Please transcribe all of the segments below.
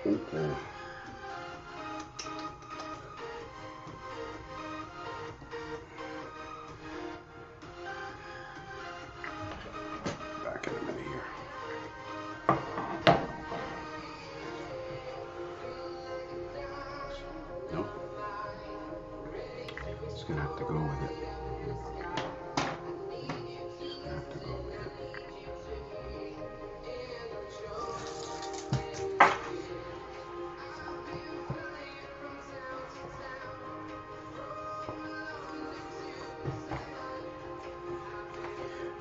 Uh-oh. Back in a minute here. Nope. Just gonna have to go with it. Just gonna have to go with it.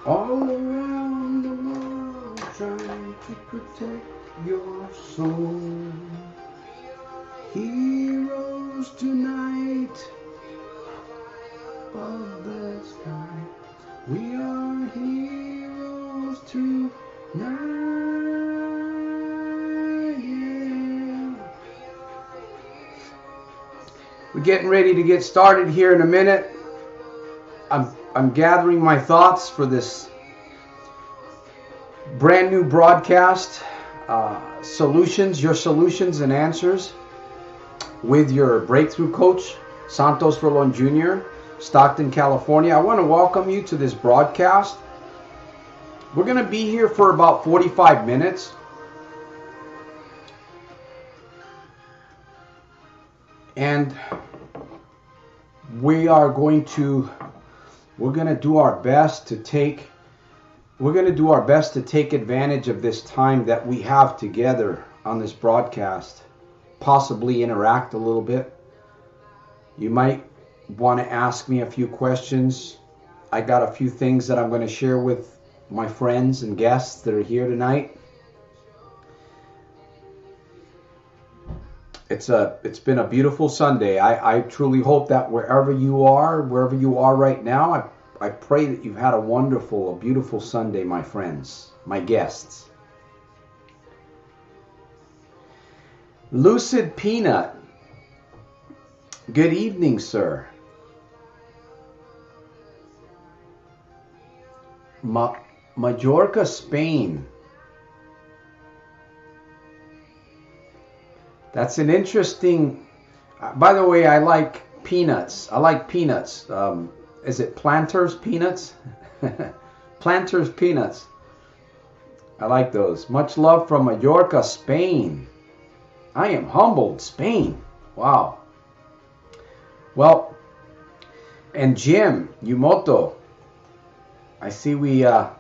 All around the world, trying to protect your soul. Heroes tonight, above the sky. We are heroes tonight. Yeah. We're getting ready to get started here in a minute. I'm gathering my thoughts for this brand new broadcast, your solutions and answers, with your breakthrough coach, Santos Jr., Stockton, California. I want to welcome you to this broadcast. We're going to be here for about 45 minutes. And we're going to do our best to take advantage of this time that we have together on this broadcast, possibly interact a little bit. You might want to ask me a few questions. I got a few things that I'm going to share with my friends and guests that are here tonight. It's been a beautiful Sunday. I truly hope that wherever you are right now, I pray that you've had a beautiful Sunday, my friends, my guests. Lucid Peanut, good evening, sir. Majorca, Spain. That's an interesting. By the way, I like peanuts. Is it Planters peanuts? Planters peanuts. I like those. Much love from Majorca, Spain. I am humbled. Spain. Wow. Well, and Jim Yumoto. I see we got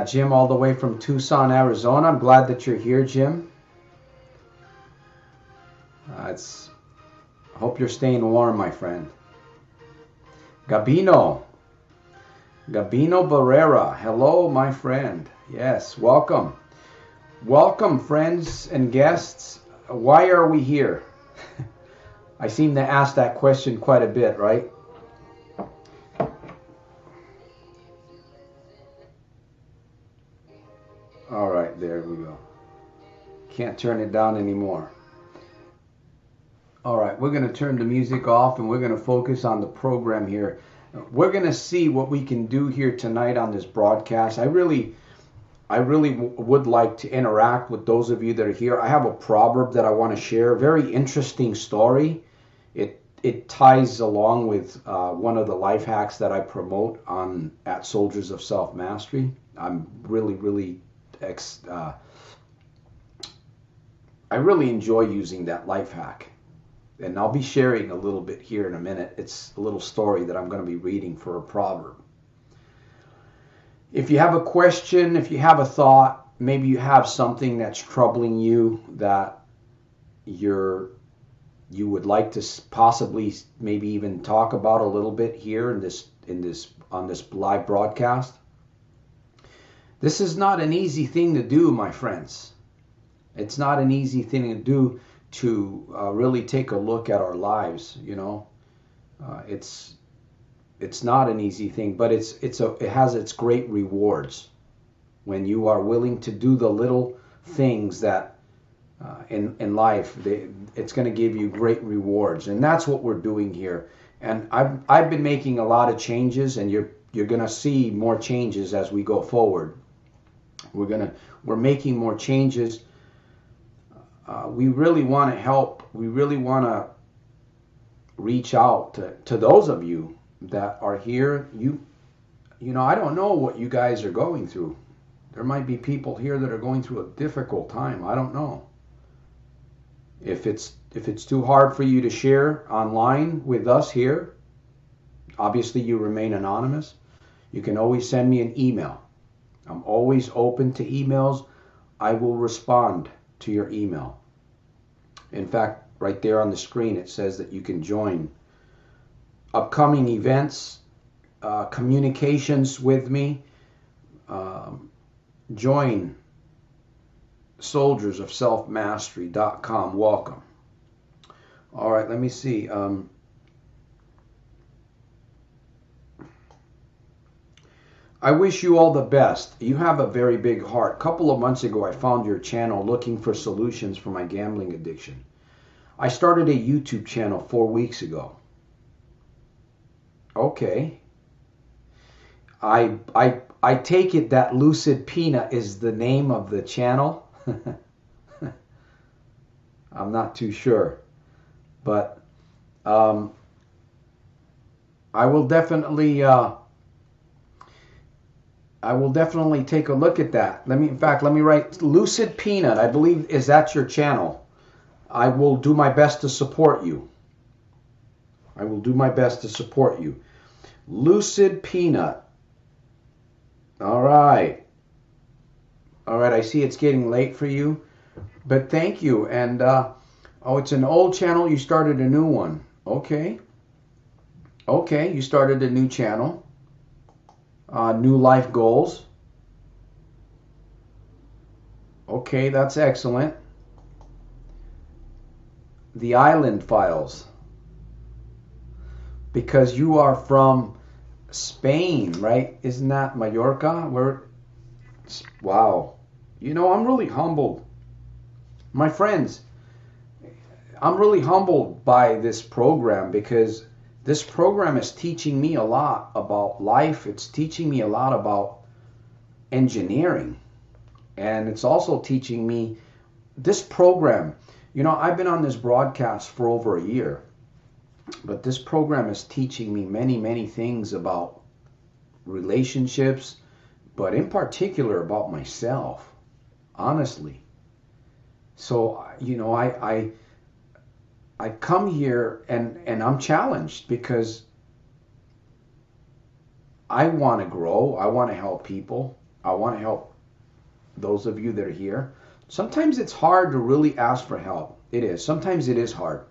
Jim all the way from Tucson, Arizona. I'm glad that you're here, Jim. I hope you're staying warm, my friend. Gabino Barrera. Hello, my friend. Yes, welcome. Welcome, friends and guests. Why are we here? I seem to ask that question quite a bit, right? All right, there we go. Can't turn it down anymore. All right, we're going to turn the music off and we're going to focus on the program here. We're going to see what we can do here tonight on this broadcast. I really would like to interact with those of you that are here. I have a proverb that I want to share. Very interesting story. It ties along with one of the life hacks that I promote at Soldiers of Self Mastery. I'm really I really enjoy using that life hack. And I'll be sharing a little bit here in a minute. It's a little story that I'm going to be reading for a proverb. If you have a question, if you have a thought, maybe you have something that's troubling you that you would like to possibly maybe even talk about a little bit here on this live broadcast. This is not an easy thing to do, my friends. It's not an easy thing to do to really take a look at our lives, you know. It's not an easy thing, but it has its great rewards when you are willing to do the little things that in life. It's going to give you great rewards, and that's what we're doing here. And I've been making a lot of changes, and you're going to see more changes as we go forward. We're making more changes we really want to help. We really want to reach out to those of you that are here. You know, I don't know what you guys are going through. There might be people here that are going through a difficult time. I don't know. If it's too hard for you to share online with us here, obviously you remain anonymous. You can always send me an email. I'm always open to emails. I will respond to your email. In fact, right there on the screen it says that you can join upcoming events, communications with me. Join soldiersofselfmastery.com. Welcome. All right, let me see. I wish you all the best. You have a very big heart. A couple of months ago, I found your channel looking for solutions for my gambling addiction. I started a YouTube channel 4 weeks ago. Okay. I take it that Lucid Peanut is the name of the channel. I'm not too sure, but I will definitely take a look at that. Let me write Lucid Peanut. I believe is that your channel. I will do my best to support you. I will do my best to support you. Lucid Peanut. All right. All right, I see it's getting late for you, but thank you. And, oh, it's an old channel. You started a new one. Okay. Okay, you started a new channel. New life goals. Okay, that's excellent. The Island Files. Because you are from Spain, right? Isn't that Mallorca? Wow. You know, I'm really humbled. My friends, I'm really humbled by this program because this program is teaching me a lot about life. It's teaching me a lot about engineering. And it's also teaching me this program. You know, I've been on this broadcast for over a year. But this program is teaching me many, many things about relationships, but in particular about myself, honestly. So, you know, I come here and I'm challenged because I want to grow. I want to help people. I want to help those of you that are here. Sometimes it's hard to really ask for help. It is. Sometimes it is hard.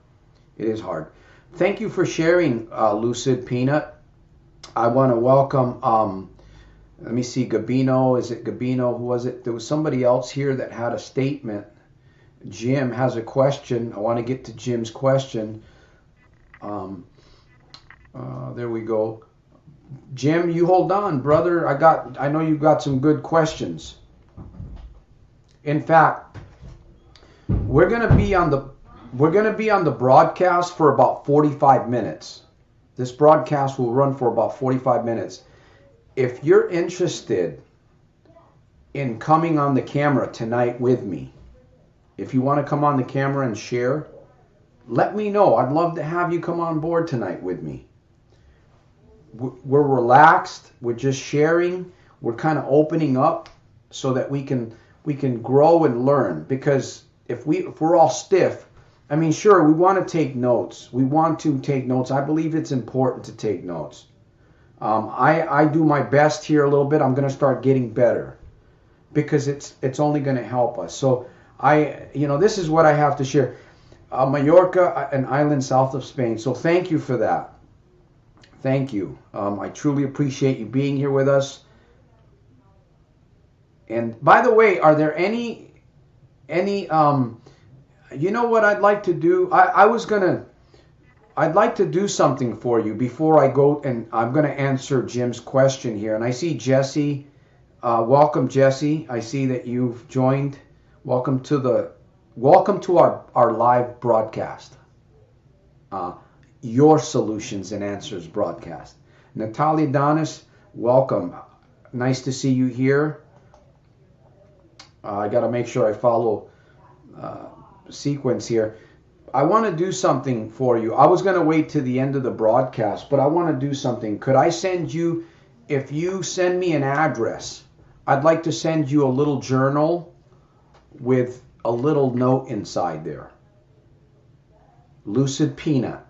It is hard. Thank you for sharing, Lucid Peanut. I want to welcome, let me see, Gabino. Is it Gabino? Who was it? There was somebody else here that had a statement. Jim has a question. I want to get to Jim's question. There we go. Jim, you hold on, brother. I know you've got some good questions. In fact, we're going to be on the broadcast for about 45 minutes. This broadcast will run for about 45 minutes. If you're interested in coming on the camera tonight with me, if you want to come on the camera and share, let me know. I'd love to have you come on board tonight with me. We're relaxed. We're just sharing. We're kind of opening up so that we can grow and learn. Because if we're all stiff, I mean, sure, we want to take notes. We want to take notes. I believe it's important to take notes. I do my best here a little bit. I'm going to start getting better because it's only going to help us. So this is what I have to share. Mallorca, an island south of Spain. So thank you for that. Thank you. I truly appreciate you being here with us. And by the way, are there any you know what I'd like to do? I'd like to do something for you before I go, and I'm going to answer Jim's question here. And I see Jesse. Welcome, Jesse. I see that you've joined. Welcome to our live broadcast. Your Solutions and Answers broadcast. Natalia Donis, welcome. Nice to see you here. I got to make sure I follow sequence here. I want to do something for you. I was going to wait to the end of the broadcast, but I want to do something. Could I send you, if you send me an address, I'd like to send you a little journal with a little note inside there. Lucid Peanut.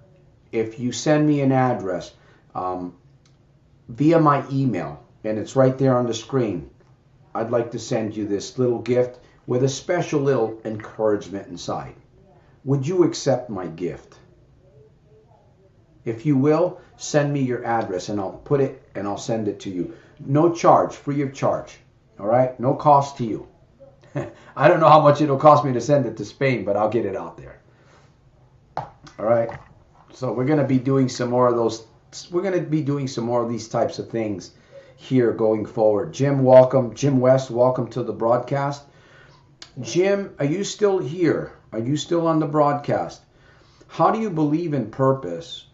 If you send me an address via my email, and it's right there on the screen, I'd like to send you this little gift with a special little encouragement inside. Would you accept my gift? If you will, send me your address and I'll put it and I'll send it to you. No charge, free of charge. All right? No cost to you. I don't know how much it'll cost me to send it to Spain, but I'll get it out there. All right? So we're going to be doing some more of those. We're going to be doing some more of these types of things here going forward. Jim, welcome. Jim West, welcome to the broadcast. Jim, are you still here? Are you still on the broadcast? How do you believe in purpose?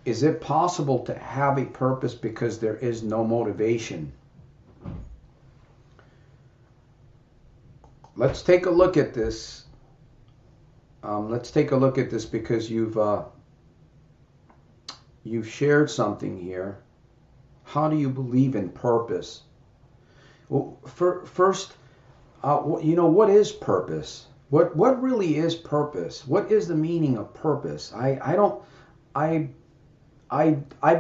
Is it possible to have a purpose because there is no motivation? Let's take a look at this. Let's take a look at this because you've shared something here. How do you believe in purpose? Well, first, what is purpose? What really is purpose? What is the meaning of purpose? I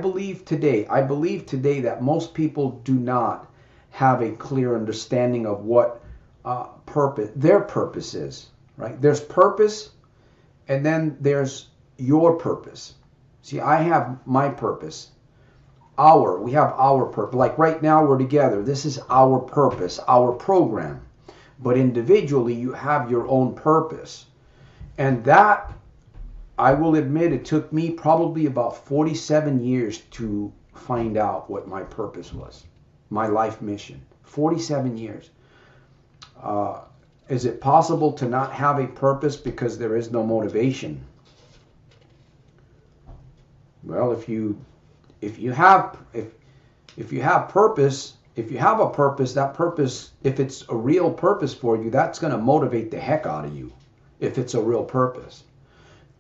believe today that most people do not have a clear understanding of what their purpose is, right? There's purpose, and then there's your purpose. See, I have my purpose. We have our purpose. Like right now we're together. This is our purpose, our program. But individually, you have your own purpose. And that, I will admit, it took me probably about 47 years to find out what my purpose was, my life mission. 47 years. Is it possible to not have a purpose because there is no motivation? Well, if you have purpose, if you have a purpose, that purpose, if it's a real purpose for you, that's going to motivate the heck out of you. If it's a real purpose.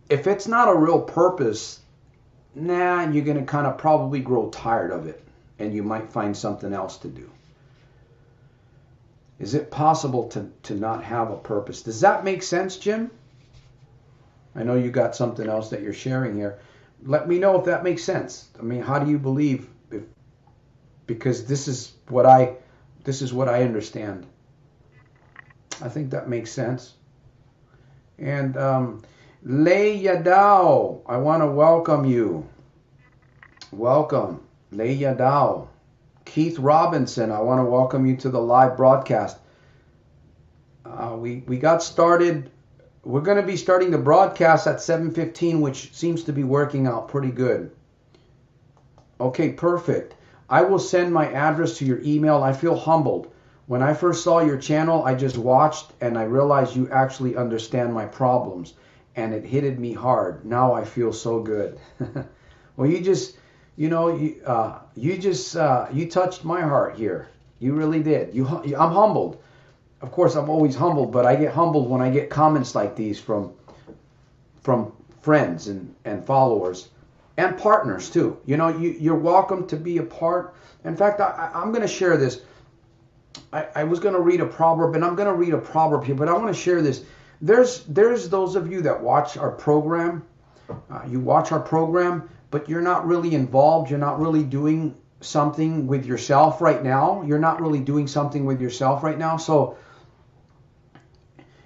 If it's not a real purpose, you're going to kind of probably grow tired of it, and you might find something else to do. Is it possible to not have a purpose? Does that make sense, Jim? I know you got something else that you're sharing here. Let me know if that makes sense. I mean, how do you believe? Because this is what I understand. I think that makes sense. And Lei Yadao, I want to welcome you. Welcome, Lei Yadao. Keith Robinson, I want to welcome you to the live broadcast. We got started. We're going to be starting the broadcast at 7:15, which seems to be working out pretty good. Okay, perfect. I will send my address to your email. I feel humbled. When I first saw your channel, I just watched and I realized you actually understand my problems, and it hit me hard. Now I feel so good. Well, you touched my heart here. You really did. I'm humbled. Of course, I'm always humbled, but I get humbled when I get comments like these from friends and followers and partners too. You're welcome to be a part. In fact, I'm going to share this. I was going to read a proverb, and I'm going to read a proverb here, but I want to share this. There's those of you that watch our program. You watch our program, but you're not really involved. You're not really doing something with yourself right now. You're not really doing something with yourself right now. So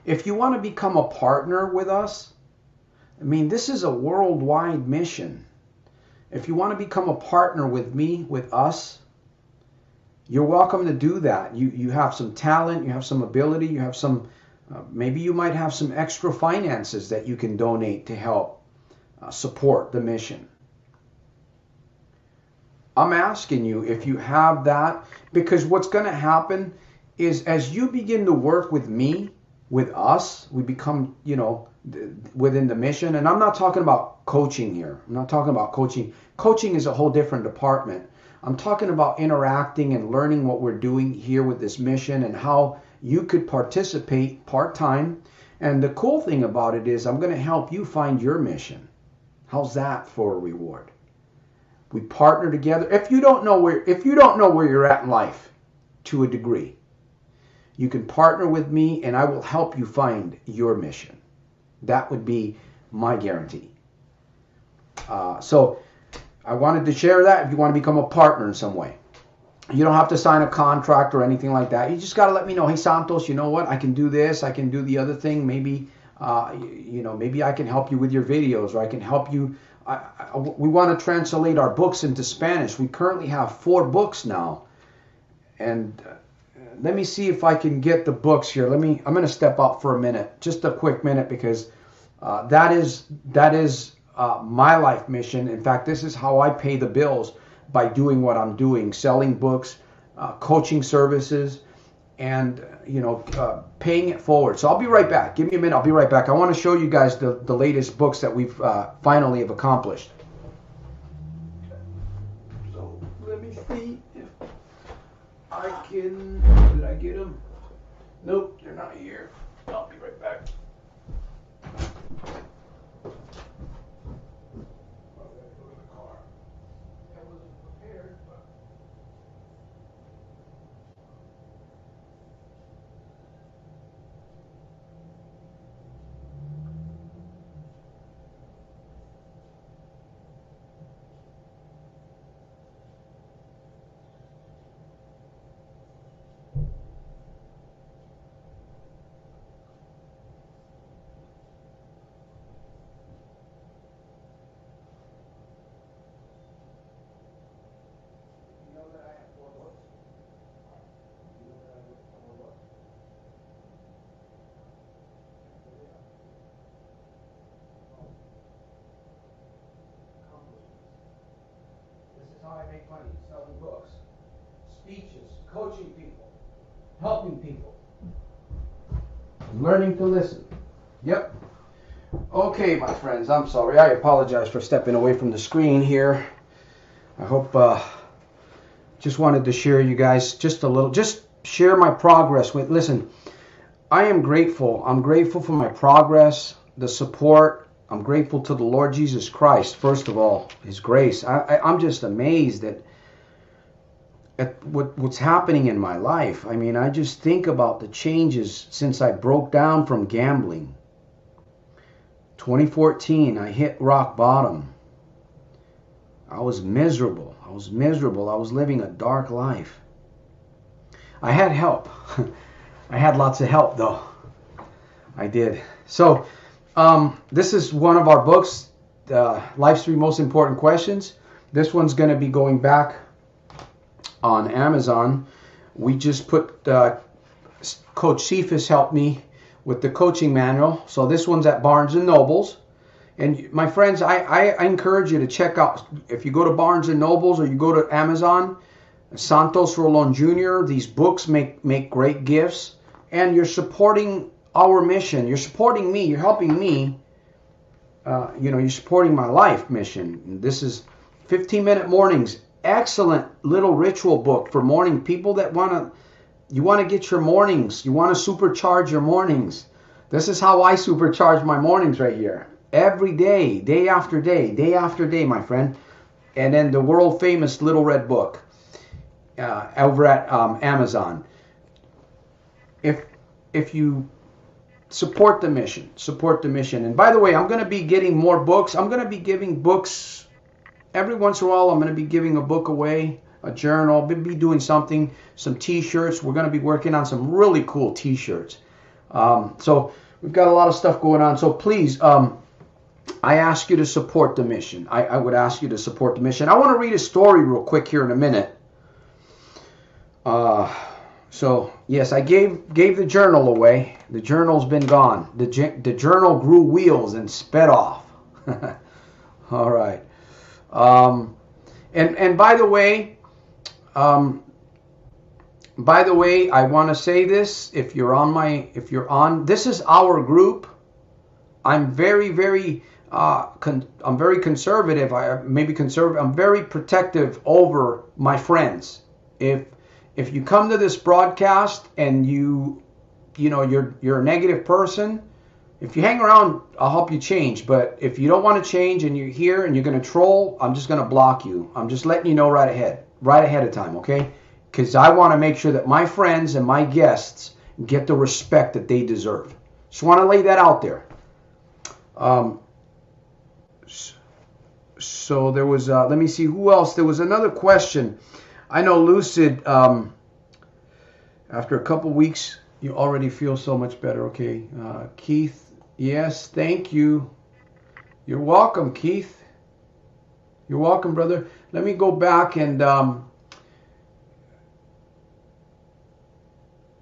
if you want to become a partner with us, I mean, this is a worldwide mission. If you want to become a partner with me, with us, you're welcome to do that. You have some talent, you have some ability, you have some, maybe you might have some extra finances that you can donate to help support the mission. I'm asking you if you have that, because what's going to happen is as you begin to work with me, with us, we become, within the mission. And I'm not talking about coaching here. I'm not talking about coaching. Coaching is a whole different department. I'm talking about interacting and learning what we're doing here with this mission and how you could participate part-time. And the cool thing about it is I'm going to help you find your mission. How's that for a reward? We partner together. If you don't know where you're at in life to a degree, you can partner with me and I will help you find your mission. That would be my guarantee. So I wanted to share that if you want to become a partner in some way. You don't have to sign a contract or anything like that. You just got to let me know, hey Santos, you know what? I can do this. I can do the other thing. Maybe, maybe I can help you with your videos, or I can help you. We want to translate our books into Spanish. We currently have 4 books now. And let me see if I can get the books here. I'm going to step out for a minute, just a quick minute, because that is my life mission. In fact, this is how I pay the bills, by doing what I'm doing, selling books, coaching services, and paying it forward. So I'll be right back. Give me a minute. I'll be right back. I want to show you guys the latest books that we've finally have accomplished. So let me see if I can. Did I get them? Nope, they're not here. I'll be right back. How I make money, selling books, speeches, coaching people, helping people, learning to listen. Yep. Okay, my friends, I'm sorry. I apologize for stepping away from the screen here. I hope, just wanted to share you guys just a little, just share my progress with, listen, I am grateful. I'm grateful for my progress, the support. I'm grateful to the Lord Jesus Christ, first of all, His grace. I'm just amazed at what's happening in my life. I mean, I just think about the changes since I broke down from gambling. 2014, I hit rock bottom. I was miserable. I was living a dark life. I had help. I had lots of help, though. I did. So, this is one of our books, Life's 3 Most Important Questions. This one's going to be going back on Amazon. We just put, Coach Cephas helped me with the coaching manual. So this one's at Barnes & Noble's. And my friends, I encourage you to check out, if you go to Barnes & Noble's or you go to Amazon, Santos Rolon Jr., these books make great gifts. And you're supporting our mission. You're supporting me. You're helping me. You're supporting my life mission. This is 15-minute mornings. Excellent little ritual book for morning people that you want to get your mornings. You want to supercharge your mornings. This is how I supercharge my mornings right here. Every day, day after day, my friend. And then the world famous Little Red Book over at Amazon. If you support the mission. And by the way, I'm going to be getting more books. I'm going to be giving books every once in a while. I'm going to be giving a book away, a journal. I'll be doing something, some t-shirts. We're going to be working on some really cool t-shirts. So we've got a lot of stuff going on. So please, I ask you to support the mission. I would ask you to support the mission. I want to read a story real quick here in a minute. So, yes, I gave the journal away. The journal's been gone. The journal grew wheels and sped off. All right. And by the way, I want to say this. If you're on, this is our group. I'm very conservative. I'm very protective over my friends. If you come to this broadcast and you're a negative person, If you hang around, I'll help you change. But if you don't want to change and you're here and you're going to troll, I'm just going to block you. I'm just letting you know right ahead of time, okay? Because I want to make sure that my friends and my guests get the respect that they deserve. Just want to lay that out there. So there was, let me see, who else? There was another question. I know Lucid, after a couple weeks, you already feel so much better. Okay. Keith, yes, thank you. You're welcome, Keith. You're welcome, brother. Let me go back and,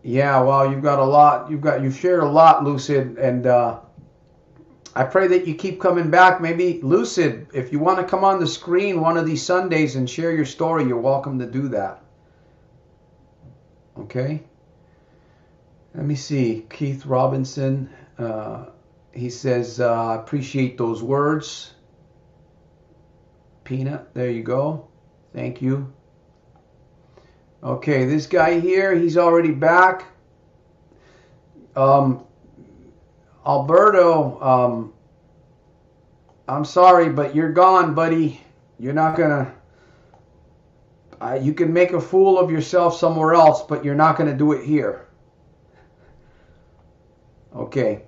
yeah, well, you've got a lot. You've shared a lot, Lucid, and I pray that you keep coming back. Maybe, Lucid, if you want to come on the screen one of these Sundays and share your story, you're welcome to do that. Okay? Let me see. Keith Robinson, he says, appreciate those words. Peanut, there you go. Thank you. Okay, this guy here, he's already back. Alberto, I'm sorry, but you're gone, buddy. You're not gonna, you can make a fool of yourself somewhere else, but you're not gonna do it here. Okay.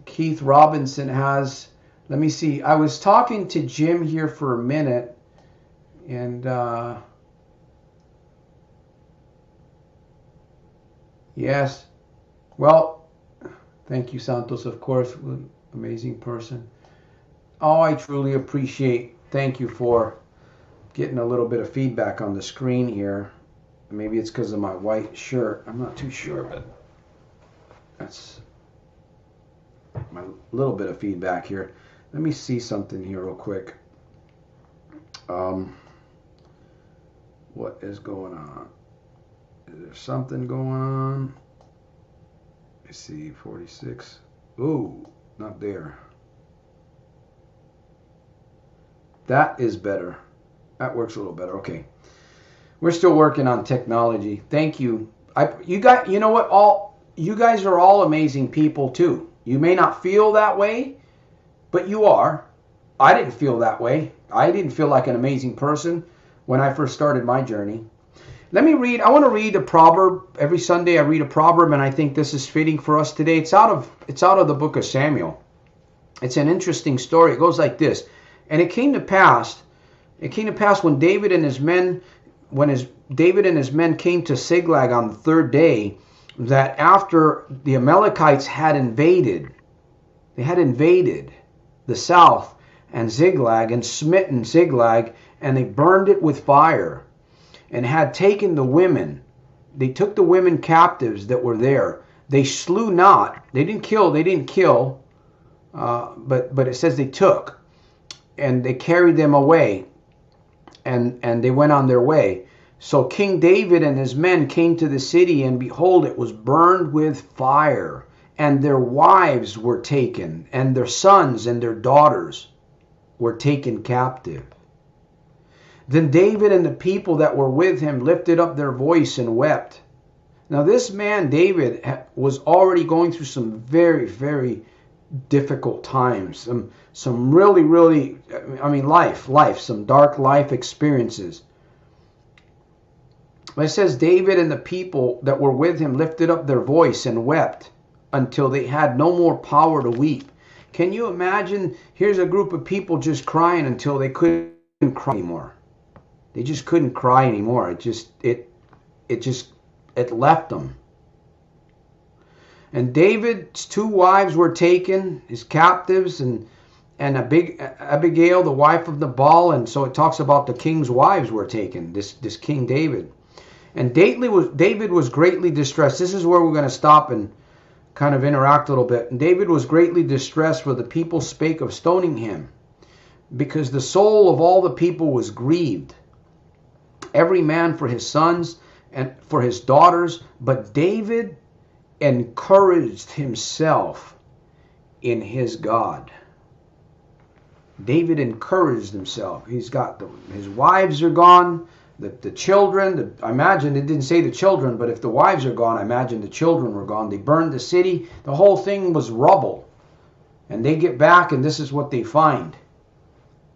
Keith Robinson has, let me see, I was talking to Jim here for a minute, and yes, well, thank you, Santos, of course, amazing person. Oh, I truly appreciate, thank you for getting a little bit of feedback on the screen here. Maybe it's because of my white shirt, I'm not too sure, but that's my little bit of feedback here. Let me see something here real quick. What is going on? Is there something going on? Let's see, 46. Ooh, not there. That is better. That works a little better. Okay. We're still working on technology. Thank you. You know what? You guys are all amazing people too. You may not feel that way, but you are. I didn't feel that way. I didn't feel like an amazing person when I first started my journey. Let me read. I want to read a proverb. Every Sunday I read a proverb, and I think this is fitting for us today. It's out of the book of Samuel. It's an interesting story. It goes like this. And it came to pass when David and his men came to Ziklag on the third day, that after the Amalekites had invaded the south and Ziklag and smitten Ziklag, and they burned it with fire, and had taken the women. They took the women captives that were there. They slew not. They didn't kill, but it says they took, and they carried them away, and they went on their way. So King David and his men came to the city, and behold, it was burned with fire, and their wives were taken, and their sons and their daughters were taken captive. Then David and the people that were with him lifted up their voice and wept. Now this man, David, was already going through some very, very difficult times. Some really, really, some dark life experiences. It says David and the people that were with him lifted up their voice and wept until they had no more power to weep. Can you imagine? Here's a group of people just crying until they couldn't cry anymore. They just couldn't cry anymore. It left them. And David's two wives were taken, his captives, and Abigail, the wife of Nabal, and so it talks about the king's wives were taken, this King David. And David was greatly distressed. This is where we're going to stop and kind of interact a little bit. And David was greatly distressed, for the people spake of stoning him, because the soul of all the people was grieved, every man for his sons and for his daughters. But David encouraged himself in his God. David encouraged himself. He's got his wives are gone. The children, I imagine it didn't say the children, but if the wives are gone, I imagine the children were gone. They burned the city. The whole thing was rubble. And they get back, and this is what they find.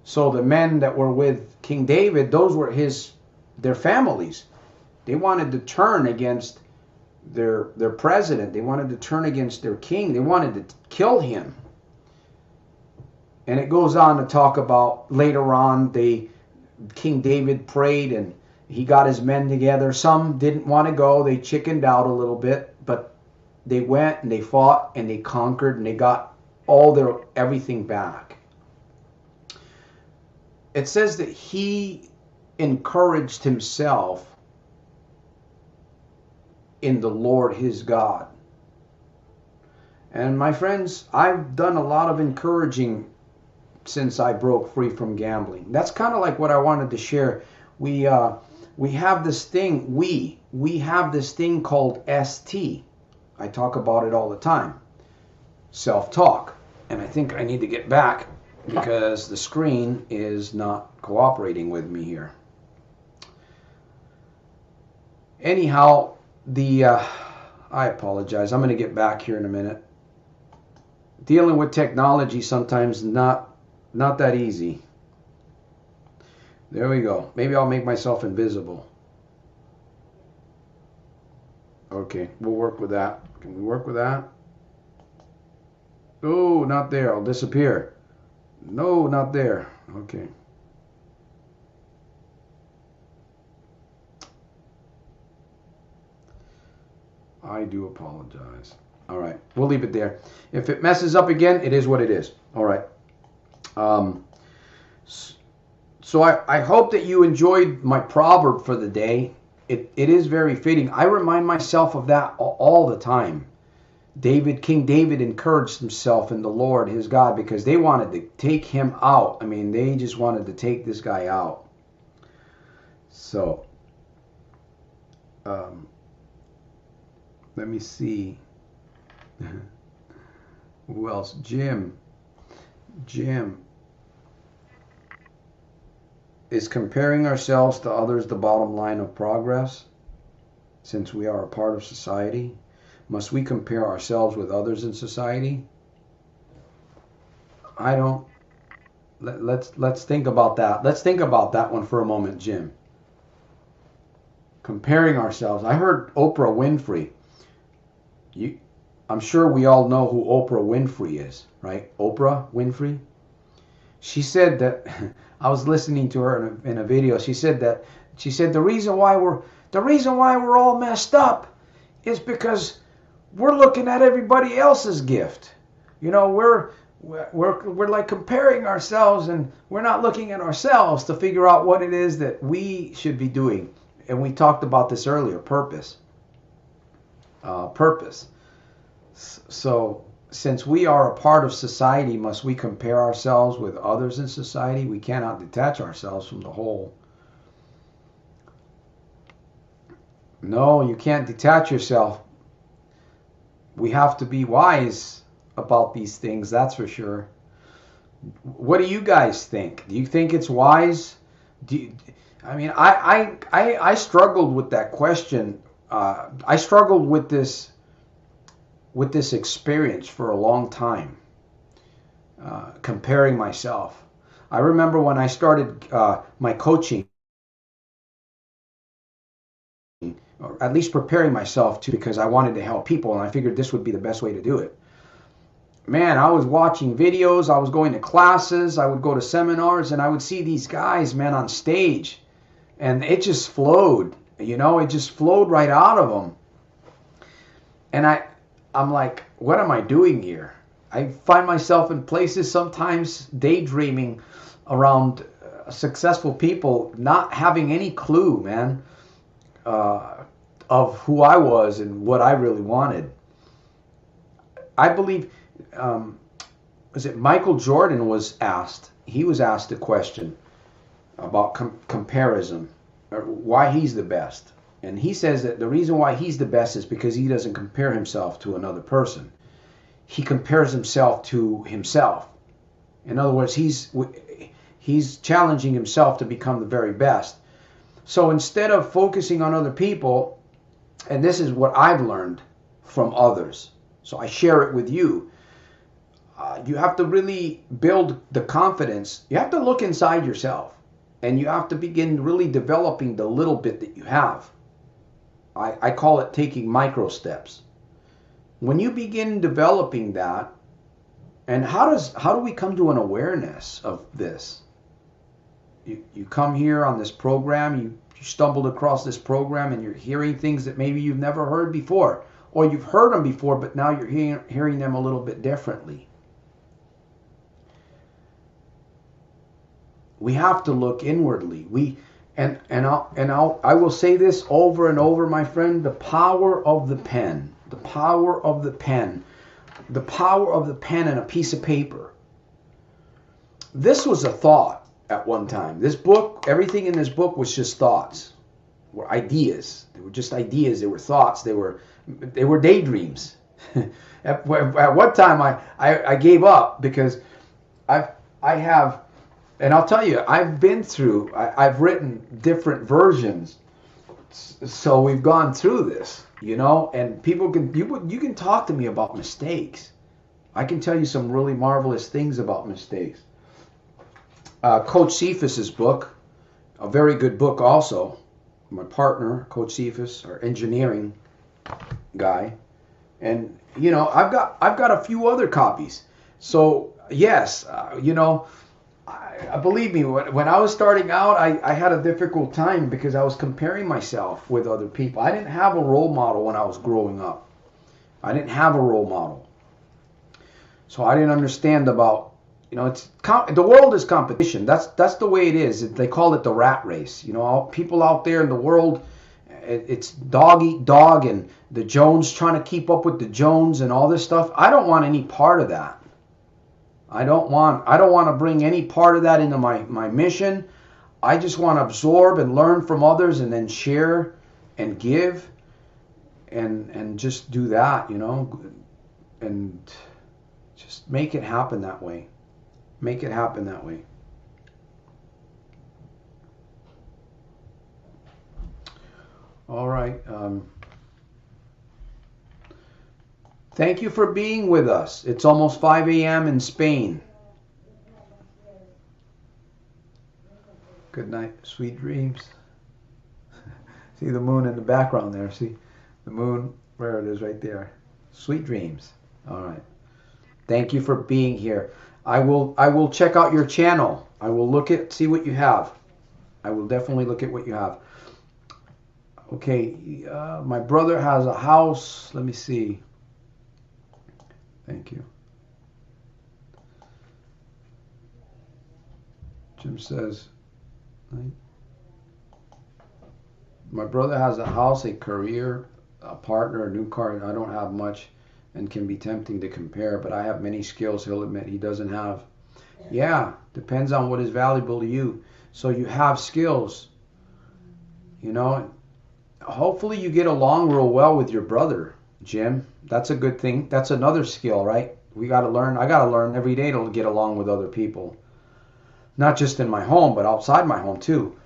So the men that were with King David, those were their families. They wanted to turn against their president. They wanted to turn against their king. They wanted to kill him. And it goes on to talk about later on, King David prayed and he got his men together. Some didn't want to go. They chickened out a little bit, but they went and they fought and they conquered and they got everything back. It says that he encouraged himself in the Lord his God. And my friends, I've done a lot of encouraging since I broke free from gambling. That's kind of like what I wanted to share. We have this thing, we have this thing called ST. I talk about it all the time. Self-talk. And I think I need to get back because the screen is not cooperating with me here. Anyhow, I apologize. I'm going to get back here in a minute. Dealing with technology sometimes not that easy. There we go. Maybe I'll make myself invisible. Okay, we'll work with that. Can we work with that? Oh, not there. I'll disappear. No, not there. Okay. I do apologize. All right, we'll leave it there. If it messes up again, it is what it is. All right. So I hope that you enjoyed my proverb for the day. It is very fitting. I remind myself of that all the time. King David encouraged himself in the Lord, his God, because they wanted to take him out. I mean, they just wanted to take this guy out. So, let me see. Who else? Jim. Is comparing ourselves to others the bottom line of progress? Since we are a part of society, must we compare ourselves with others in society? I don't. Let's think about that. Let's think about that one for a moment, Jim. Comparing ourselves. I heard Oprah Winfrey. I'm sure we all know who Oprah Winfrey is, right? Oprah Winfrey. She said that I was listening to her in a video. She said the reason why we're all messed up is because we're looking at everybody else's gift. You know, we're like comparing ourselves, and we're not looking at ourselves to figure out what it is that we should be doing. And we talked about this earlier, purpose. So since we are a part of society, must we compare ourselves with others in society? We cannot detach ourselves from the whole. No, you can't detach yourself. We have to be wise about these things, that's for sure. What do you guys think? Do you think it's wise? I struggled with that question. I struggled with this experience for a long time, comparing myself. I remember when I started my coaching, or at least preparing myself to, because I wanted to help people, and I figured this would be the best way to do it. Man, I was watching videos, I was going to classes, I would go to seminars, and I would see these guys, man, on stage, and it just flowed, it just flowed right out of them. And I'm like, what am I doing here? I find myself in places sometimes daydreaming around successful people, not having any clue, man, of who I was and what I really wanted. I believe, was it Michael Jordan was asked? He was asked a question about comparison, or why he's the best. And he says that the reason why he's the best is because he doesn't compare himself to another person. He compares himself to himself. In other words, he's challenging himself to become the very best. So instead of focusing on other people, and this is what I've learned from others, so I share it with you. You have to really build the confidence. You have to look inside yourself, and you have to begin really developing the little bit that you have. I call it taking micro steps. When you begin developing that, and how do we come to an awareness of this? You come here on this program, you stumbled across this program, and you're hearing things that maybe you've never heard before, or you've heard them before, but now you're hearing them a little bit differently. We have to look inwardly. I will say this over and over, my friend, the power of the pen, the power of the pen, the power of the pen and a piece of paper. This was a thought at one time. This book, everything in this book was just thoughts, were ideas. They were just ideas. They were thoughts. They were daydreams. At one time, I gave up because I have. And I'll tell you, I've been through, I've written different versions. So we've gone through this, you know, and people you can talk to me about mistakes. I can tell you some really marvelous things about mistakes. Coach Cephas's book, a very good book also. My partner, Coach Cephas, our engineering guy. And, you know, I've got a few other copies. So, yes, you know, believe me, when I was starting out, I had a difficult time because I was comparing myself with other people. I didn't have a role model when I was growing up. I didn't have a role model. So I didn't understand about, you know, the world is competition. That's the way it is. They call it the rat race. You know, all people out there in the world, it's dog eat dog and the Jones trying to keep up with the Jones and all this stuff. I don't want any part of that. I don't want to bring any part of that into my mission. I just want to absorb and learn from others and then share and give and just do that, you know, and just make it happen that way. Make it happen that way. All right. Thank you for being with us. It's almost 5 a.m. in Spain. Good night. Sweet dreams. See the moon in the background there. See the moon, where it is right there. Sweet dreams. All right. Thank you for being here. I will check out your channel. I will see what you have. I will definitely look at what you have. Okay. My brother has a house. Let me see. Thank you. Jim says, my brother has a house, a career, a partner, a new car. I don't have much and can be tempting to compare, but I have many skills he'll admit he doesn't have. Yeah, depends on what is valuable to you. So you have skills, you know. Hopefully you get along real well with your brother, Jim. That's a good thing. That's another skill, right? We got to learn. I got to learn every day to get along with other people. Not just in my home, but outside my home too.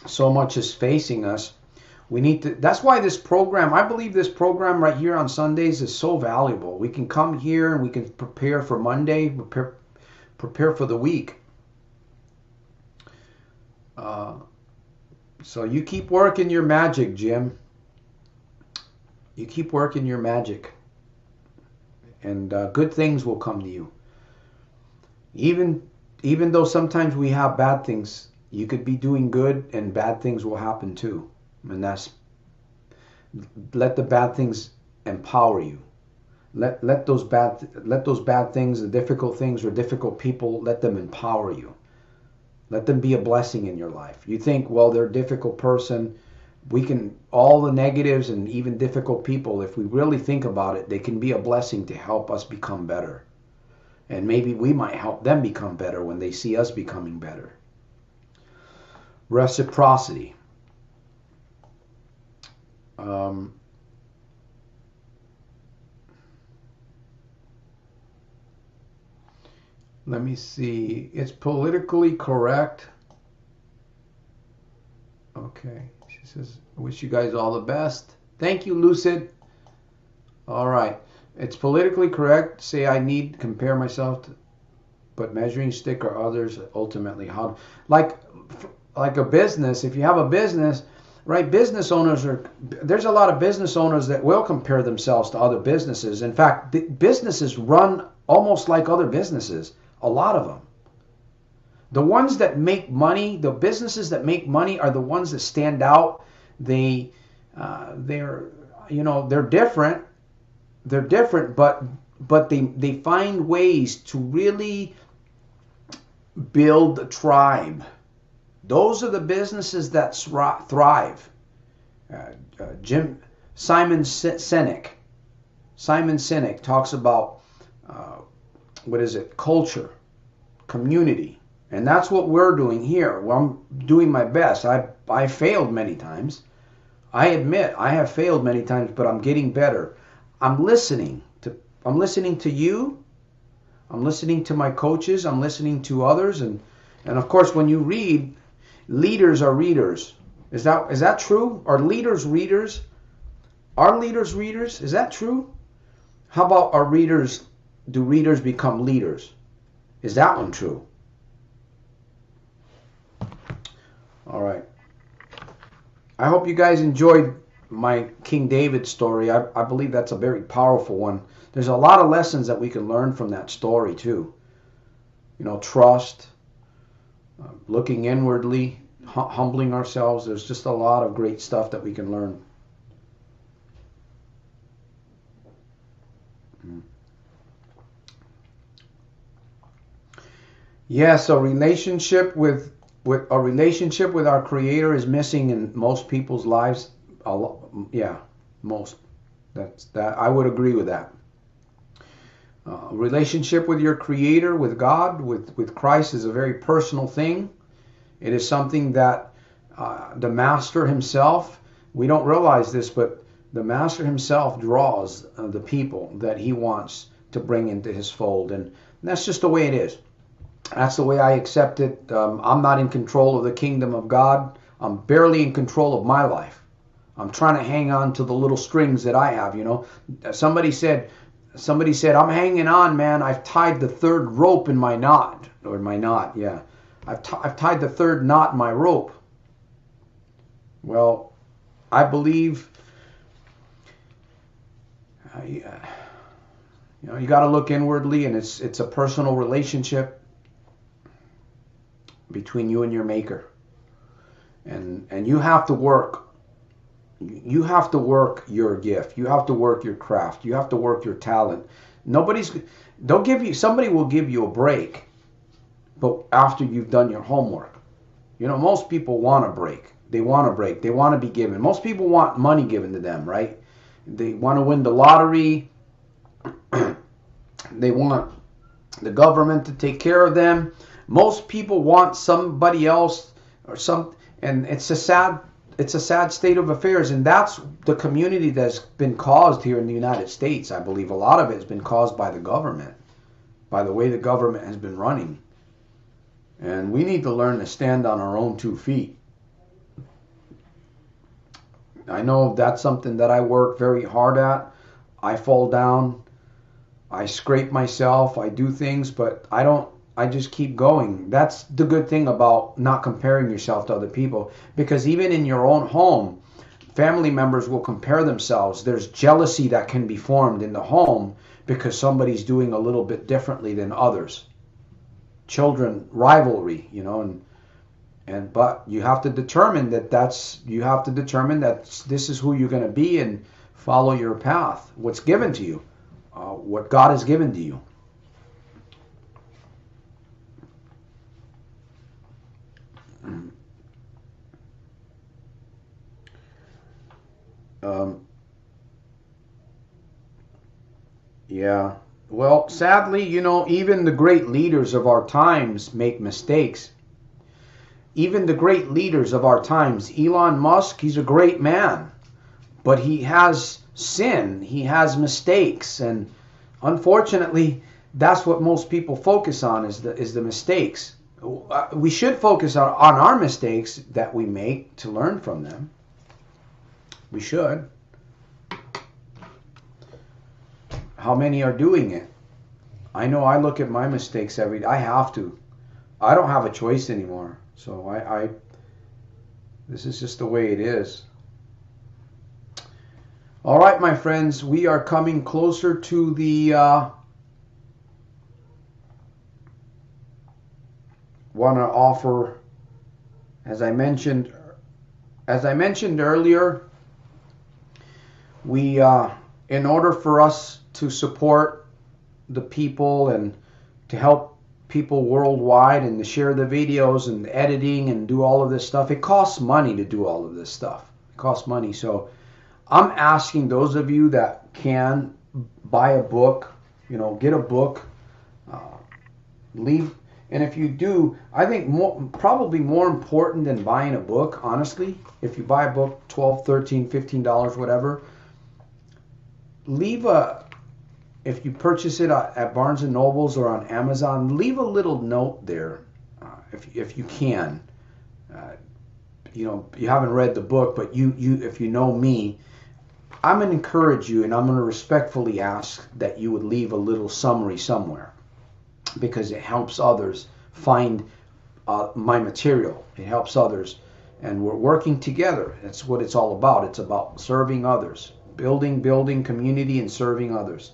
So much is facing us. We need to, that's why this program, I believe this program right here on Sundays is so valuable. We can come here and we can prepare for Monday, prepare for the week. So you keep working your magic, Jim. You keep working your magic. And good things will come to you. Even though sometimes we have bad things, you could be doing good and bad things will happen too. And let the bad things empower you. Let those bad things, the difficult things or difficult people, let them empower you. Let them be a blessing in your life. You think, well, they're a difficult person. All the negatives and even difficult people, if we really think about it, they can be a blessing to help us become better. And maybe we might help them become better when they see us becoming better. Reciprocity. Let me see. It's politically correct. Okay. She says, I wish you guys all the best. Thank you, Lucid. All right. It's politically correct. Say I need compare myself to, but measuring stick or others ultimately how like a business. If you have a business, right? Business owners there's a lot of business owners that will compare themselves to other businesses. In fact, businesses run almost like other businesses. A lot of them. The ones that make money, the businesses that make money are the ones that stand out. They're different. They're different, but they find ways to really build a tribe. Those are the businesses that thrive. Simon Sinek talks about culture, community, and that's what we're doing here. Well, I'm doing my best. I failed many times. I admit I have failed many times, but I'm getting better. I'm listening to you. I'm listening to my coaches. I'm listening to others, and of course, when you read, leaders are readers. Is that true? Are leaders readers? Are leaders readers? Is that true? How about do readers become leaders? Is that one true? All right. I hope you guys enjoyed my King David story. I believe that's a very powerful one. There's a lot of lessons that we can learn from that story too. Trust, looking inwardly, humbling ourselves. There's just a lot of great stuff that we can learn. Yes, a relationship with our Creator is missing in most people's lives. Most. That I would agree with that. Relationship with your Creator, with God, with Christ is a very personal thing. It is something that the Master himself, we don't realize this, but the Master himself draws the people that he wants to bring into his fold. And that's just the way it is. That's the way I accept it. I'm not in control of the kingdom of God. I'm barely in control of my life. I'm trying to hang on to the little strings that I have, Somebody said, I'm hanging on, man. I've tied the third rope in my knot. Yeah. I've tied the third knot in my rope. Well, I believe, you got to look inwardly, and it's a personal relationship between you and your Maker. And you have to work. You have to work your gift. You have to work your craft. You have to work your talent. Somebody will give you a break, but after you've done your homework. Most people want a break. They want a break. They want to be given. Most people want money given to them, right? They want to win the lottery. They want the government to take care of them. Most people want somebody else and it's a sad state of affairs, and that's the community that's been caused here in the United States. I believe a lot of it has been caused by the government, by the way the government has been running. And we need to learn to stand on our own 2 feet. I know that's something that I work very hard at. I fall down, I scrape myself, I do things, but I just keep going. That's the good thing about not comparing yourself to other people, because even in your own home, family members will compare themselves. There's jealousy that can be formed in the home because somebody's doing a little bit differently than others. Children, rivalry, but you have to determine that this is who you're going to be, and follow your path, what's given to you, what God has given to you. Yeah. Well, sadly, even the great leaders of our times make mistakes. Even the great leaders of our times, Elon Musk, he's a great man, but he has sin, he has mistakes, and unfortunately, that's what most people focus on, is the mistakes. We should focus on our mistakes that we make to learn from them. We should. How many are doing it? I know I look at my mistakes every day. I have to. I don't have a choice anymore. So this is just the way it is. All right, my friends, we are coming closer to the want to offer, as I mentioned earlier, we in order for us to support the people and to help people worldwide and to share the videos and the editing and do all of this stuff, it costs money to do all of this stuff. It costs money. So I'm asking those of you that can buy a book, get a book, leave. And if you do, I think probably more important than buying a book, honestly, if you buy a book, $12, $13, $15, whatever, if you purchase it at Barnes & Nobles or on Amazon, leave a little note there, if you can. You haven't read the book, but if you know me, I'm going to encourage you, and I'm going to respectfully ask that you would leave a little summary somewhere, because it helps others find my material. It helps others, and we're working together. That's what it's all about. It's about serving others, building community and serving others.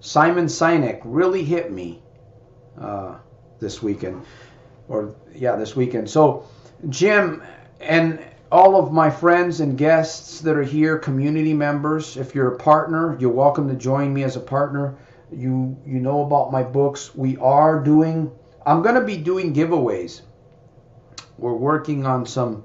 Simon Sinek really hit me this weekend. This weekend. So, Jim and all of my friends and guests that are here, community members, if you're a partner, you're welcome to join me as a partner. You know about my books. I'm going to be doing giveaways. We're working on some,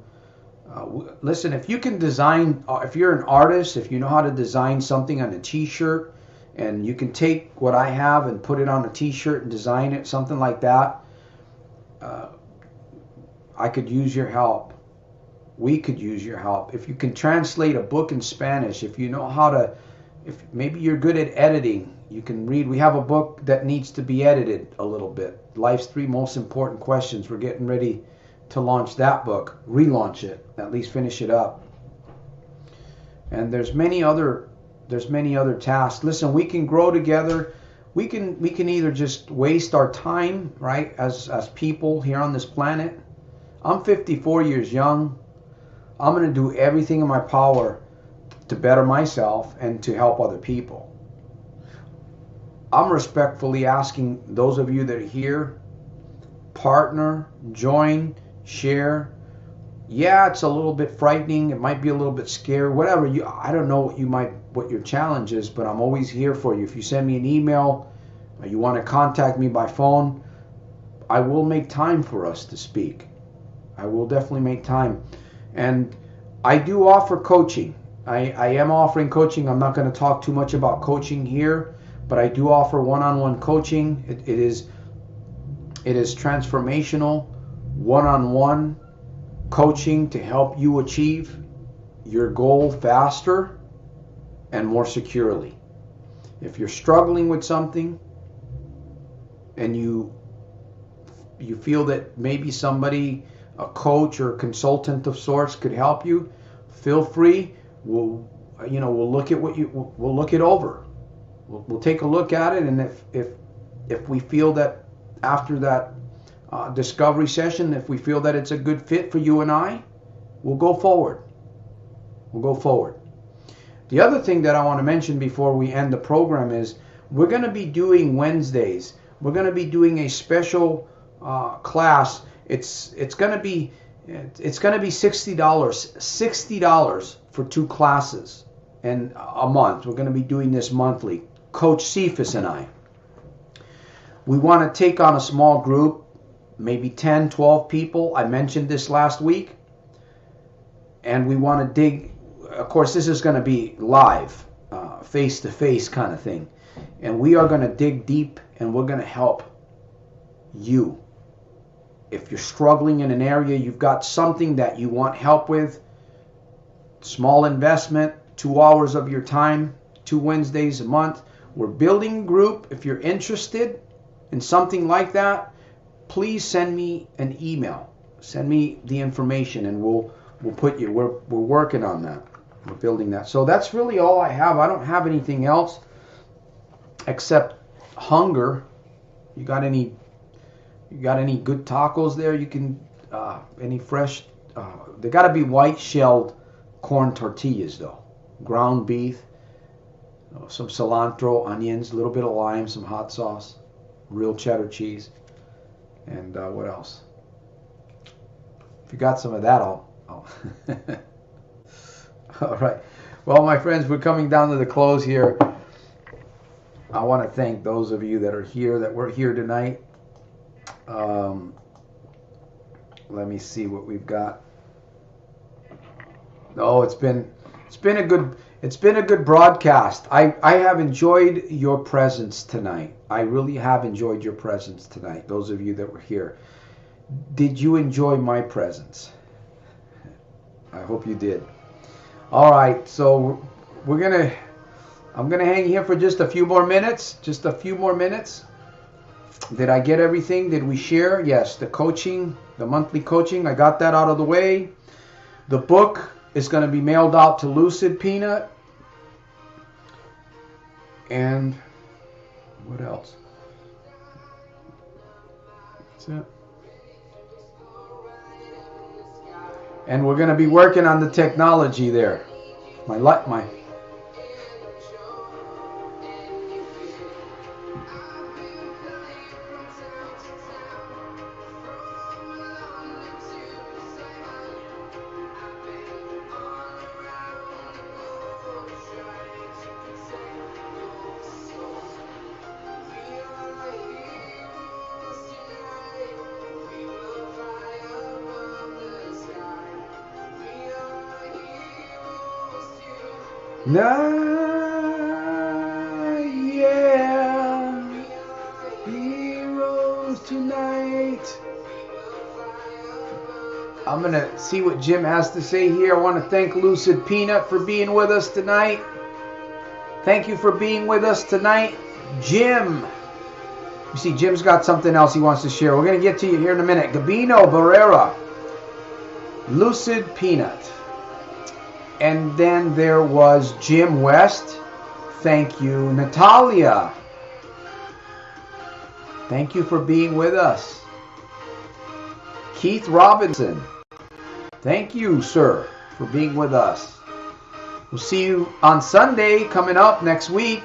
listen, if you can design, if you're an artist, if you know how to design something on a t-shirt, and you can take what I have and put it on a t-shirt and design it, something like that, I could use your help. We could use your help. If you can translate a book in Spanish, if you know how to, if maybe you're good at editing, you can read. We have a book that needs to be edited a little bit. Life's 3 Most Important Questions. We're getting ready to launch that book, relaunch it, at least finish it up. And there's many other tasks. Listen, we can grow together. We can either just waste our time, right, as people here on this planet. I'm 54 years young. I'm going to do everything in my power to better myself and to help other people. I'm respectfully asking those of you that are here, partner, join, share. Yeah, it's a little bit frightening. It might be a little bit scary. Whatever. I don't know what your challenge is, but I'm always here for you. If you send me an email, or you want to contact me by phone, I will make time for us to speak. I will definitely make time. And I do offer coaching. I am offering coaching. I'm not going to talk too much about coaching here, but I do offer one-on-one coaching. It is transformational, one-on-one coaching to help you achieve your goal faster and more securely. If you're struggling with something and you feel that maybe somebody, a coach or a consultant of sorts, could help you, feel free. We'll look at we'll look it over. We'll take a look at it, and if we feel that after that discovery session, if we feel that it's a good fit for you and I, we'll go forward. The other thing that I want to mention before we end the program is we're going to be doing Wednesdays. We're going to be doing a special class. It's going to be $60 for 2 classes and a month. We're going to be doing this monthly. Coach Cephas and I. We want to take on a small group, maybe 10, 12 people. I mentioned this last week. And we want to dig. Of course, this is going to be live, face-to-face kind of thing. And we are going to dig deep, and we're going to help you. If you're struggling in an area, you've got something that you want help with, small investment, 2 hours of your time, 2 Wednesdays a month, We're building a group. If you're interested in something like that, please send me an email. Send me the information, and we'll put you. We're working on that. We're building that. So that's really all I have. I don't have anything else except hunger. You got any good tacos there? You can any fresh? They got to be white shelled corn tortillas though. Ground beef, some cilantro, onions, a little bit of lime, some hot sauce, real cheddar cheese, and what else? If you got some of that, I'll all right. Well, my friends, we're coming down to the close here. I want to thank those of you that are here, that were here tonight. Let me see what we've got. Oh, it's been a good broadcast. I have enjoyed your presence tonight. I really have enjoyed your presence tonight. Those of you that were here. Did you enjoy my presence? I hope you did. All right, so I'm gonna hang here for just a few more minutes. Just a few more minutes. Did I get everything? Did we share? Yes, the coaching, the monthly coaching, I got that out of the way. The book is going to be mailed out to Lucid Peanut. And what else? That's it. And we're going to be working on the technology there. My yeah, heroes tonight. I'm going to see what Jim has to say here. I want to thank Lucid Peanut for being with us tonight. Thank you for being with us tonight. Jim. You see, Jim's got something else he wants to share. We're going to get to you here in a minute. Gabino Barrera. Lucid Peanut. And then there was Jim West. Thank you, Natalia. Thank you for being with us. Keith Robinson. Thank you, sir, for being with us. We'll see you on Sunday coming up next week.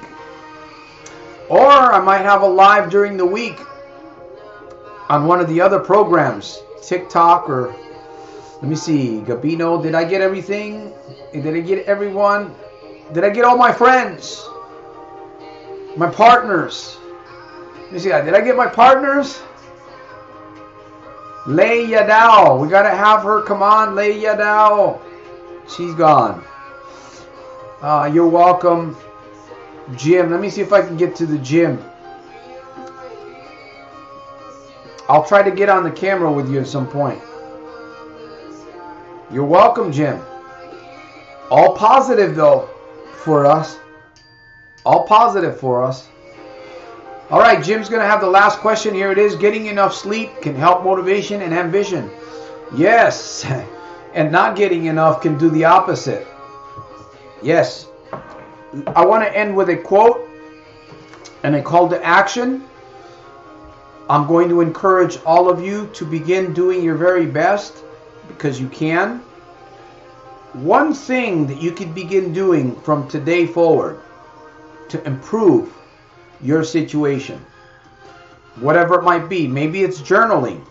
Or I might have a live during the week on one of the other programs, TikTok or... Let me see, Gabino, did I get everything? Did I get everyone? Did I get all my friends? My partners? Let me see, did I get my partners? Lei Yadao, we got to have her come on, Lei Yadao. She's gone. You're welcome. Jim, let me see if I can get to the gym. I'll try to get on the camera with you at some point. You're welcome, Jim. All positive, though, for us. All positive for us. All right, Jim's going to have the last question. Here it is. Getting enough sleep can help motivation and ambition. Yes. And not getting enough can do the opposite. Yes. I want to end with a quote and a call to action. I'm going to encourage all of you to begin doing your very best, because you can. One thing that you can begin doing from today forward to improve your situation, whatever it might be. Maybe it's journaling.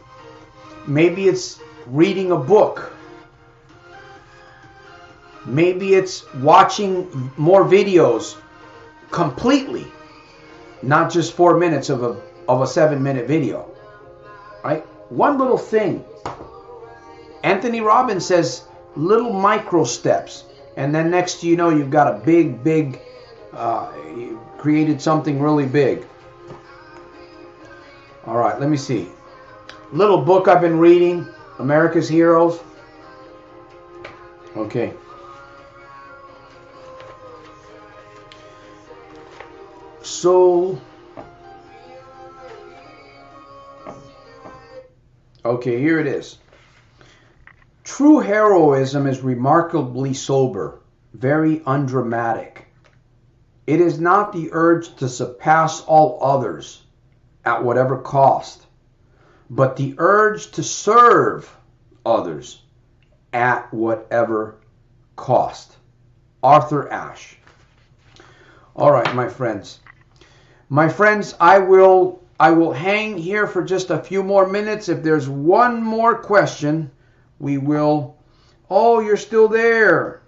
Maybe it's reading a book. Maybe it's watching more videos completely, not just 4 minutes of a 7-minute video. Right? One little thing. Anthony Robbins says little micro steps, and then next you know you've got a big you created something really big. All right, let me see. Little book I've been reading, America's Heroes. Okay. soul. Okay, here it is. True heroism is remarkably sober, very undramatic. It is not the urge to surpass all others at whatever cost, but the urge to serve others at whatever cost. Arthur Ashe. All right, my friends. My friends, I will hang here for just a few more minutes. If there's one more question, we will. Oh, you're still there.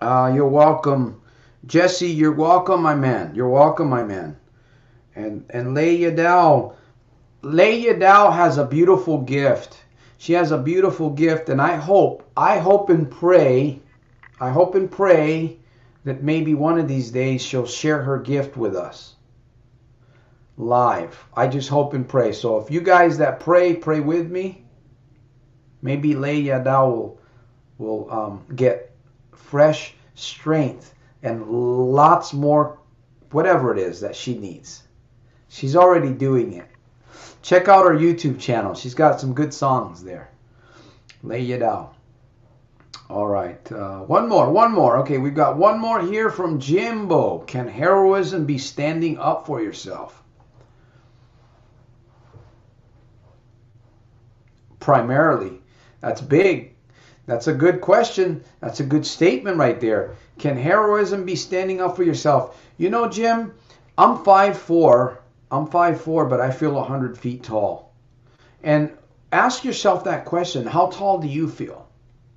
You're welcome. Jesse, you're welcome, my man. You're welcome, my man. And Leia Dow. Leia Dow has a beautiful gift. She has a beautiful gift, and I hope and pray that maybe one of these days she'll share her gift with us live. I just hope and pray. So if you guys that pray with me, maybe Leia Dow will get fresh strength and lots more, whatever it is that she needs. She's already doing it. Check out her YouTube channel. She's got some good songs there. Leia Dow. All right. One more. Okay, we've got one more here from Jimbo. Can heroism be standing up for yourself? Primarily. That's big. That's a good question. That's a good statement right there. Can heroism be standing up for yourself? You know, Jim, I'm 5'4". I'm 5'4", but I feel 100 feet tall. And ask yourself that question. How tall do you feel?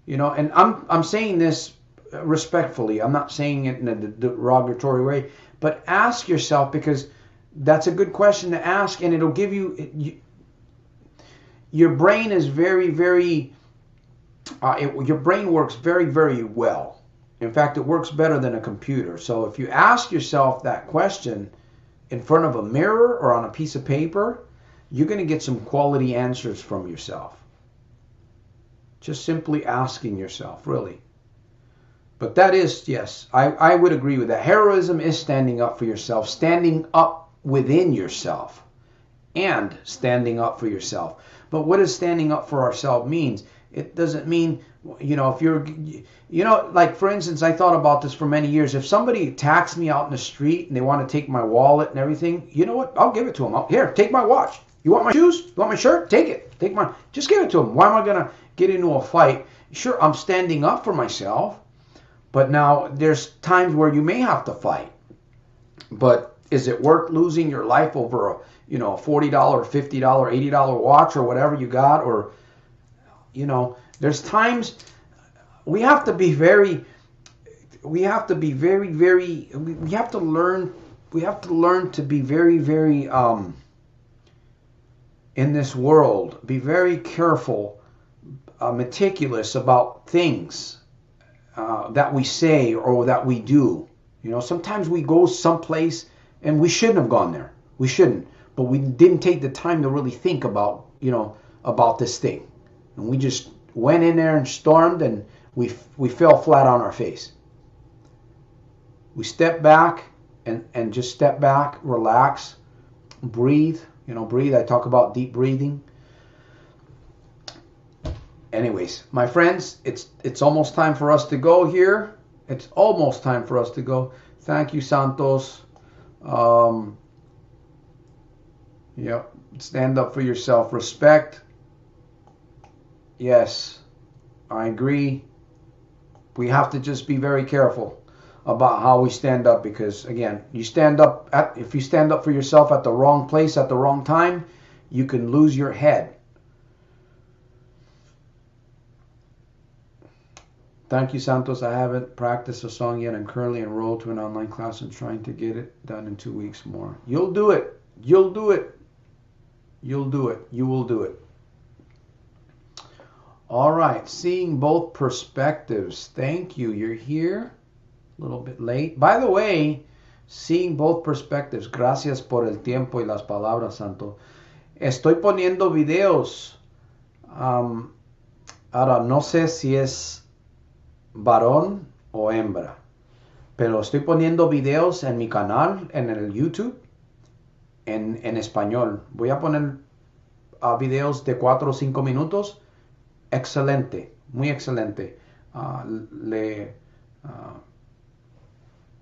You know, and I'm saying this respectfully. I'm not saying it in a derogatory way. But ask yourself, because that's a good question to ask, and it'll give you your brain is very, very, your brain works very, very well. In fact, it works better than a computer. So if you ask yourself that question in front of a mirror or on a piece of paper, you're going to get some quality answers from yourself. Just simply asking yourself, really. But that is, yes, I would agree with that. Heroism is standing up for yourself, standing up within yourself, and standing up for yourself. But what does standing up for ourselves means? It doesn't mean, you know, if you're, you know, like for instance, I thought about this for many years. If somebody attacks me out in the street and they want to take my wallet and everything, you know what? I'll give it to them. Here, take my watch. You want my shoes? You want my shirt? Take it. Just give it to them. Why am I going to get into a fight? Sure, I'm standing up for myself. But now there's times where you may have to fight. But is it worth losing your life over a, you know, a $40, $50, $80 watch or whatever you got? Or, you know, there's times we have to be very, we have to learn to be very, very, in this world, be very careful, meticulous about things that we say or that we do. You know, sometimes we go someplace and we shouldn't have gone there. We shouldn't. But we didn't take the time to really think about, you know, about this thing. And we just went in there and stormed, and we fell flat on our face. We step back and just step back, relax, breathe. You know, breathe. I talk about deep breathing. Anyways, my friends, it's almost time for us to go here. It's almost time for us to go. Thank you, Santos. Yep. Stand up for yourself. Respect. Yes, I agree. We have to just be very careful about how we stand up, because again, if you stand up for yourself at the wrong place at the wrong time, you can lose your head. Thank you, Santos. I haven't practiced a song yet. I'm currently enrolled to an online class and trying to get it done in 2 weeks more. You'll do it. You'll do it. You'll do it. You will do it. All right. Seeing both perspectives. Thank you. You're here. A little bit late. By the way, seeing both perspectives. Gracias por el tiempo y las palabras, Santo. Estoy poniendo videos. Ahora, no sé si es varón o hembra. pero estoy poniendo videos en mi canal, en el YouTube, en español. Voy a poner videos de 4 o 5 minutos. Excelente, muy excelente.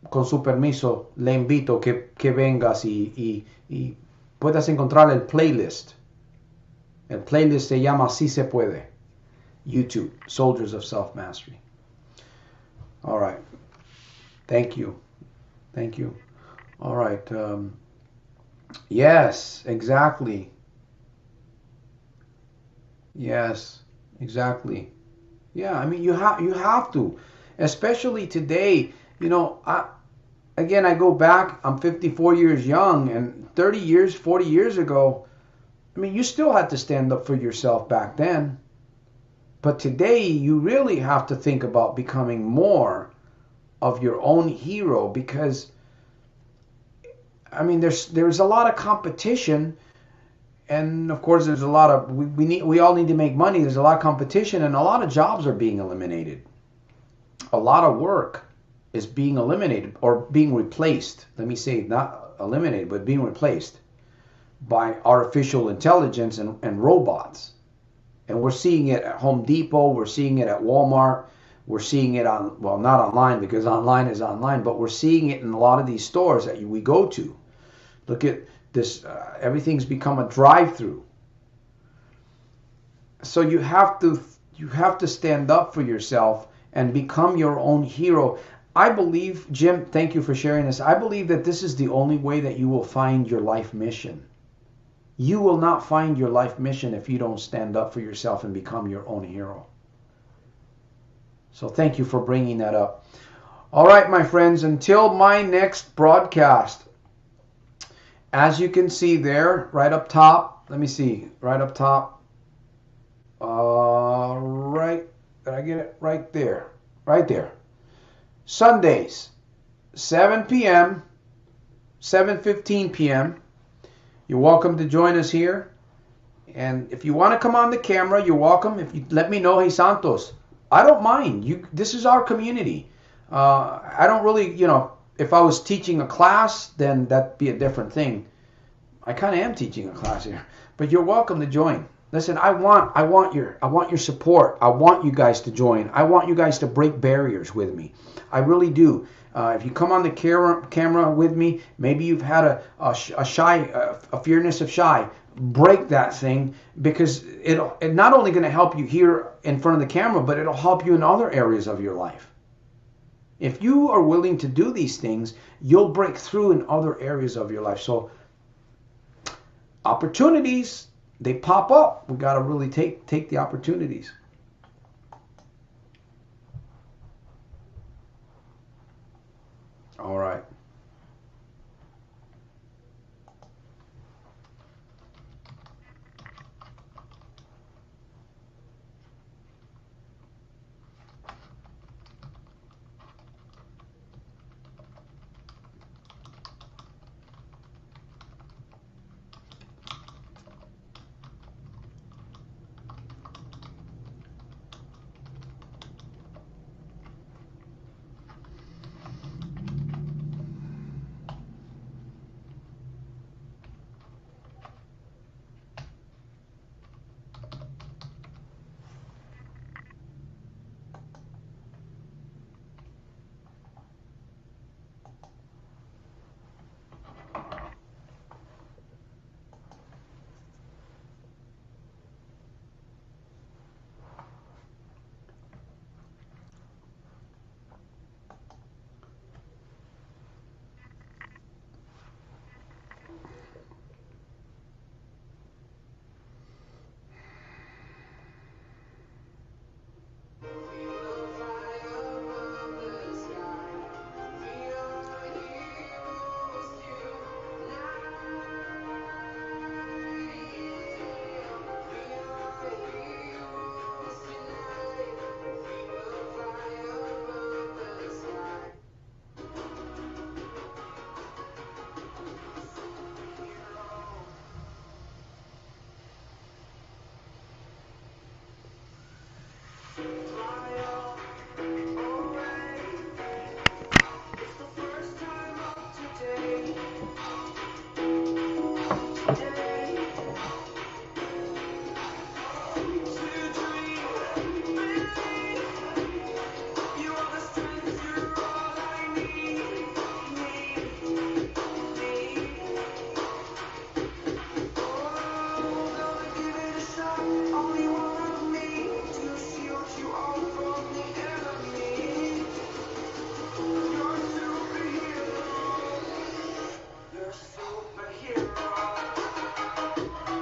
Con su permiso, le invito que vengas y puedas encontrar el playlist. El playlist se llama Así se puede. YouTube, Soldiers of Self-Mastery. All right. Thank you. Thank you. All right. Yes, exactly. Yes, exactly. Yeah, I mean, you have to, especially today. You know, I go back. I'm 54 years young, and 30 years, 40 years ago, I mean, you still had to stand up for yourself back then. But today, you really have to think about becoming more of your own hero, because, I mean, there's a lot of competition, and of course, there's a lot of we all need to make money. There's a lot of competition, and a lot of jobs are being eliminated. A lot of work is being eliminated or being replaced. Let me say, not eliminated, but being replaced by artificial intelligence and robots. And we're seeing it at Home Depot. We're seeing it at Walmart. We're seeing it on, well, not online, because online is online, but we're seeing it in a lot of these stores that we go to. Look at this. Everything's become a drive-through. So you have to stand up for yourself and become your own hero. I believe, Jim, thank you for sharing this. I believe that this is the only way that you will find your life mission. You will not find your life mission if you don't stand up for yourself and become your own hero. So thank you for bringing that up. All right, my friends, until my next broadcast, as you can see there, right up top, let me see, right up top, right, did I get it? Right there, right there. Sundays, 7 p.m., 7:15 p.m., you're welcome to join us here. And if you want to come on the camera, you're welcome. If you let me know, hey, Santos, I don't mind. This is our community. I don't really, if I was teaching a class, then that'd be a different thing. I kind of am teaching a class here, but you're welcome to join. Listen, I want your support. I want you guys to join. I want you guys to break barriers with me. I really do. If you come on the camera with me, maybe you've had a fearness of shy. Break that thing, because it's not only going to help you here in front of the camera, but it'll help you in other areas of your life. If you are willing to do these things, you'll break through in other areas of your life. So opportunities, they pop up. We got to really take the opportunities. All right.